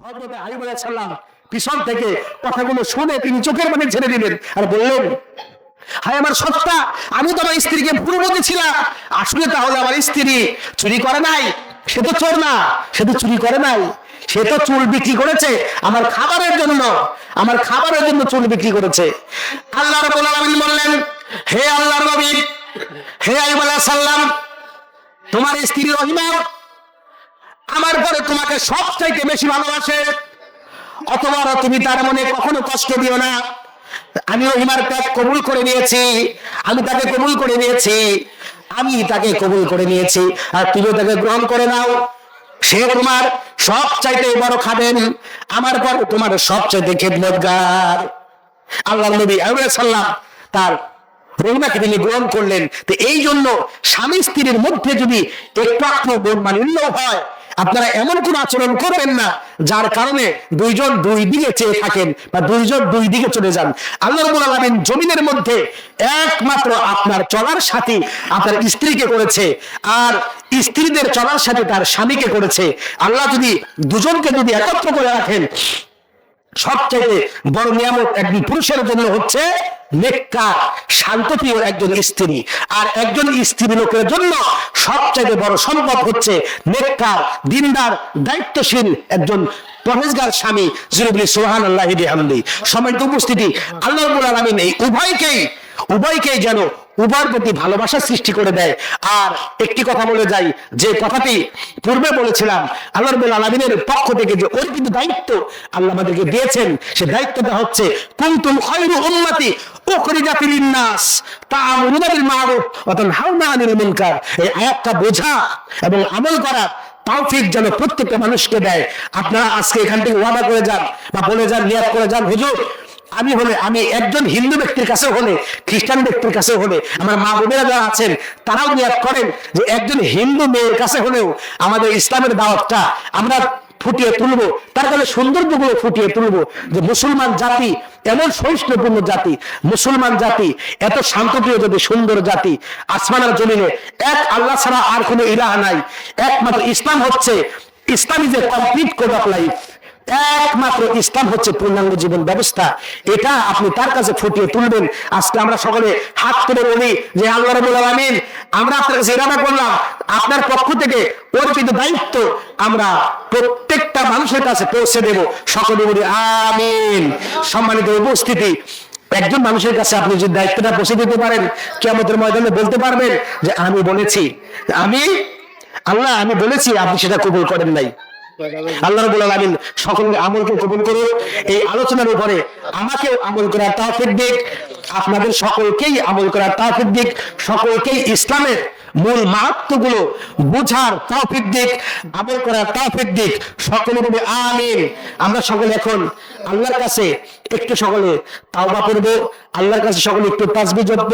হযরত আইয়ুব আলাইহিস সালাম পিছন থেকে কথাগুলো শুনে তিনি চোখের পানি ছেড়ে দিলেন আর বললেন, হায় আমার সত্তা, আমি তো আমার স্ত্রীকে ভুল বলেছিলাম। আসলে তাহলে আমার স্ত্রী চুরি করে নাই, সে তো চোর না, সে তো চুরি করে নাই, সে তো চুল বিক্রি করেছে আমার খাবারের জন্য, আমার খাবারের জন্য চুল বিক্রি করেছে। আল্লাহ রাব্বুল আলামিন বললেন, হে আল্লাহর নবী, হে আইয়ুব আলাইহিস সালাম, তোমার স্ত্রী রহিমা আমার পরে তোমাকে সবচাইতে বেশি ভালোবাসে, অথবা তুমি তার মনে কখনো কষ্ট দিও না। আমি রহিমার ত্যাগ কবুল করে নিয়েছি, আমি তাকে কবুল করে নিয়েছি, আমি তাকে কবুল করে নিয়েছি, আর তুমিও তাকে গ্রহণ করে নাও। সে তোমার সবচাইতে বড় খাদেম, আমার পর তোমার সবচাইতে খেদমতগার। আল্লাহর নবী আইয়ুব আলাইহিস সালাম তার রহিমাকে তিনি গ্রহণ করলেন। তো এই জন্য স্বামী স্ত্রীর মধ্যে যদি একটু একটু মনোমালিন্য হয়, আপনারা এমন কোন আচরণ করবেন না যার কারণে দুইজন দুই দিকে চেয়ে থাকেন বা দুইজন দুই দিকে চলে যান। আল্লাহ রাব্বুল আলামিন জমিনের মধ্যে একমাত্র আপনার চলার সাথী আপনার স্ত্রীকে করেছে, আর স্ত্রীদের চলার সাথী তার স্বামীকে করেছে। আল্লাহ যদি দুজনকে যদি একত্র করে রাখেন, সবচেয়ে বড় নিয়ামত একজন পুরুষের জন্য হচ্ছে নেককার শান্তপ্রিয় একজন স্ত্রী, আর একজন স্ত্রী লোকের জন্য সবচেয়ে বড় সম্পদ হচ্ছে নেককার দিনদার দায়িত্বশীল একজন পরহেজগার স্বামী। জিরুবলি সুবহানাল্লাহি বিহামদি। সম্মানিত উপস্থিতি, আল্লাহ রাব্বুল আলামিন এই উভয়কেই যেন উভয়ের প্রতি ভালোবাসা সৃষ্টি করে দেয়। আর একটি কথা বলে যাই, যে কথাটি পূর্বে বলেছিলাম, আল্লাহ রাব্বুল আলামিনের পক্ষ থেকে যে অর্পিত দায়িত্ব আল্লাহ আমাদেরকে দিয়েছেন, সে দায়িত্বটা হচ্ছে কুনতুম খায়রু উম্মতি উখরিজাত লিন-নাস তা'মুরুনা বিল মা'রুফ ওয়া তানহাউনা আনিল মুনকার। এই আয়াতটা বোঝা এবং আমল করা তৌফিক যেন প্রত্যেকটা মানুষকে দেয়। আপনারা আজকে এখান থেকে ওয়াদা করে যান বা বলে যান, নিয়াত করে যান, হুজুর আমি একজন হিন্দু ব্যক্তির কাছে হলে, খ্রিস্টান ব্যক্তির কাছে হলে, আমার মা বোনেরা যারা আছেন তারাও নিয়াত করেন যে একজন হিন্দু মেয়ের কাছে হলেও আমাদের ইসলামের দাওয়াতটা আমরা ফুটিয়ে তুলবো, তার কাছে সৌন্দর্যগুলো ফুটিয়ে তুলবো। যে মুসলমান জাতি এমন সহিষ্ণুপূর্ণ জাতি, মুসলমান জাতি এত শান্তপ্রিয় জাতি, সুন্দর জাতি, আসমান আর জমিনে এক আল্লাহ ছাড়া আর কোনো ইলাহ নাই, একমাত্র ইসলাম হচ্ছে, Islam is a complete code of life, একমাত্র ইসলাম হচ্ছে পূর্ণাঙ্গ জীবন ব্যবস্থা। এটা আপনি তার কাছে ফুটিয়ে তুলবেন। আজকে আমরা সকলে হাত তুলে বলি যে আল্লাহ রাব্বুল আলামিন, আমরা আপনার কাছে ইরাদা করলাম, আপনার পক্ষ থেকে অর্পিত দায়িত্ব আমরা প্রত্যেকটা মানুষের কাছে পৌঁছে দেব। সকলে বলি আমিন। সম্মানিত উপস্থিতি, একজন মানুষের কাছে আপনি যদি দায়িত্বটা পৌঁছে দিতে পারেন, কিয়ামতের ময়দানে বলতে পারবেন যে আমি বলেছি, আমি বলেছি, আপনি সেটা কবুল করেন নাই। আল্লাহ রাব্বুল আলামিন সকলের আমলকে কবুল করুন। এই আলোচনার উপরে আমাকেও আমল করার তৌফিক দিক, আপনাদের সকলকেই আমল করার তৌফিক দিক, সকলকেই ইসলামের মূল মাহাত্ম্যগুলো বুঝার তৌফিক দিক, আমল করার তৌফিক দিক। সকলে বলি আমিন। আমরা সকলে এখন আল্লাহর কাছে একটু সকলে তাওবা করব, আল্লাহর কাছে সকলে একটু তাসবিহ জপব,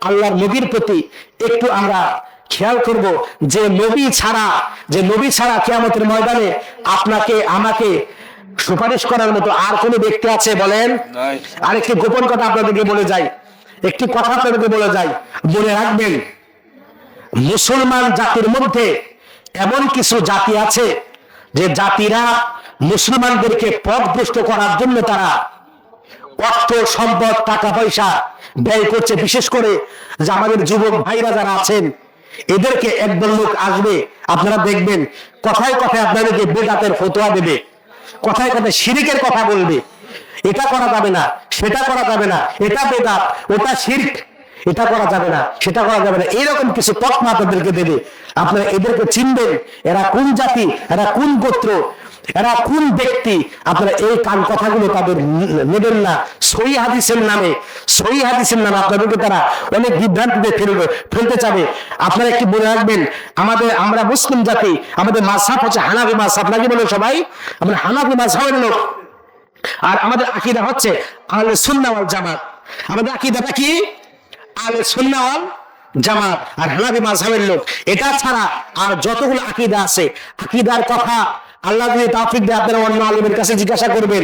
আল্লাহর নবীর প্রতি একটু আমরা খেয়াল করব যে নবী ছাড়া কিয়ামতের ময়দানে আপনাকে আমাকে সুপারিশ করার মতো আর কোন ব্যক্তি আছে বলেন? আরেকটি গোপন কথা আপনাদেরকে বলে যাই, একটি কথা আপনাদেরকে বলে যাই, মনে রাখবেন, মুসলমান জাতির মধ্যে এমন কিছু জাতি আছে যে জাতিরা মুসলমানদেরকে পথভ্রষ্ট করার জন্য তারা অর্থ সম্পদ টাকা পয়সা ব্যয় করছে। বিশেষ করে যে আমাদের যুবক ভাইরা যারা আছেন, এদেরকে একদল লোক আসবে, আপনারা দেখবেন কথায় কথায় আপনাদেরকে বেদাতের ফতোয়া দেবে, কথায় কথায় শিরকের কথা বলবে, এটা করা যাবে না, সেটা করা যাবে না, এটা বেদাত, ওটা শিরক, এটা করা যাবে না, সেটা করা যাবে না, এইরকম কিছু তথ্য আপনাদেরকে দেবে। আপনারা এদেরকে চিনবেন, এরা কোন জাতি, এরা কোন গোত্র, এরা কোন ব্যক্তি। আপনারা এই কান কথাগুলো তাদের নেবেন না। সহিহ হাদিসের নামে আপনাদেরকে তারা অনেক বিভ্রান্তিতে ফেলতে চাবে। আপনারা একটু মনে রাখবেন, আমরা মুসলিম জাতি, আমাদের মাযহাব হচ্ছে হানাফি মাযহাব, নাকি বলে সবাই? আমরা হানাফি মাযহাবের লোক, আর আমাদের আকীদা হচ্ছে আহলে সুন্নাহ ওয়াল জামাত। আমাদের আকীদাটা কি? আহলে সুন্নাহ ওয়াল জামাত আর হানাফি মাযহাবের লোক। এটা ছাড়া আর যতগুলো আকীদা আছে, আকীদার কথা আল্লাহ যদি তৌফিক দেয় আপনারা অন্য আলেমের কাছে জিজ্ঞাসা করবেন।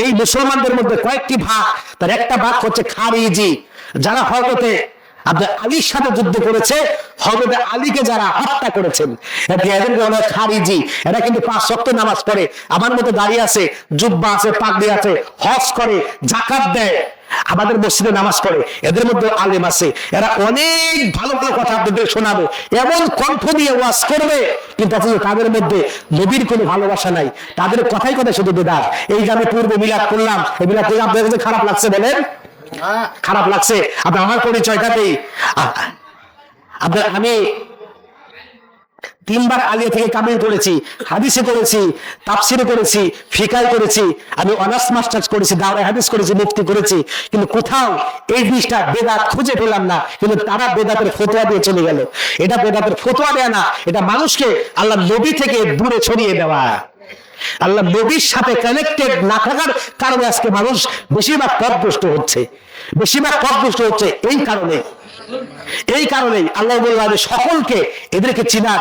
এই মুসলমানদের মধ্যে কয়েকটি ভাগ, তার একটা ভাগ হচ্ছে খারিজি, যারা হযরতে আপনার আলীর সাথে যুদ্ধ করেছে, হযরত আলীকে যারা হত্যা করেছেন এদেরকে বলা হয় খারিজি। এরা কিন্তু 5 ওয়াক্ত নামাজ পড়ে, আমার মতো দাঁড়িয়ে আছে, জুব্বা আছে, পাগড়ি আছে, হজ করে, যাকাত দেয়, আমাদের মসজিদে নামাজ পড়ে, এদের মধ্যে আলেম আছে। এরা অনেক ভালো ভালো কথা আপনাদের শোনাবে, এমন কণ্ঠ দিয়ে ওয়াজ করবে, কিন্তু অথচ তাদের মধ্যে নবীর কোনো ভালোবাসা নাই, তাদের কথাই কথা শুধু বেদাত। এই যে আমি পূর্বে মিলাদ করলাম, এই মিলাদ করলে আপনাদের কাছে খারাপ লাগছে বলেন? খারাপ লাগছে? আপনার আমার পরিচয়টাতেই আপনার আমি 3 বার আলিয়া থেকে কামিল করেছি, হাদিসে করেছি, তাফসিরে করেছি, ফিকায় করেছি, আমি অনার্স মাস্টার্স করেছি, দাওরায়ে হাদিস করেছি, মুফতি করেছি, কিন্তু কোথাও এই জিনিসটা বেদাত খুঁজে পেলাম না। কিন্তু তারা বেদাতের ফতোয়া দিয়ে চলে গেল। এটা বেদাতের ফতোয়া দেয়া না, এটা মানুষকে আল্লাহ নবী থেকে দূরে ছড়িয়ে দেওয়া। আল্লাহ নবীর সাথে কানেক্টেড না থাকার কারণে আজকে মানুষ বেশিরভাগ পথভ্রষ্ট হচ্ছে, বেশিরভাগ পথভ্রষ্ট হচ্ছে এই কারণেই আল্লাহ বললেন সকলকে এদেরকে চিনা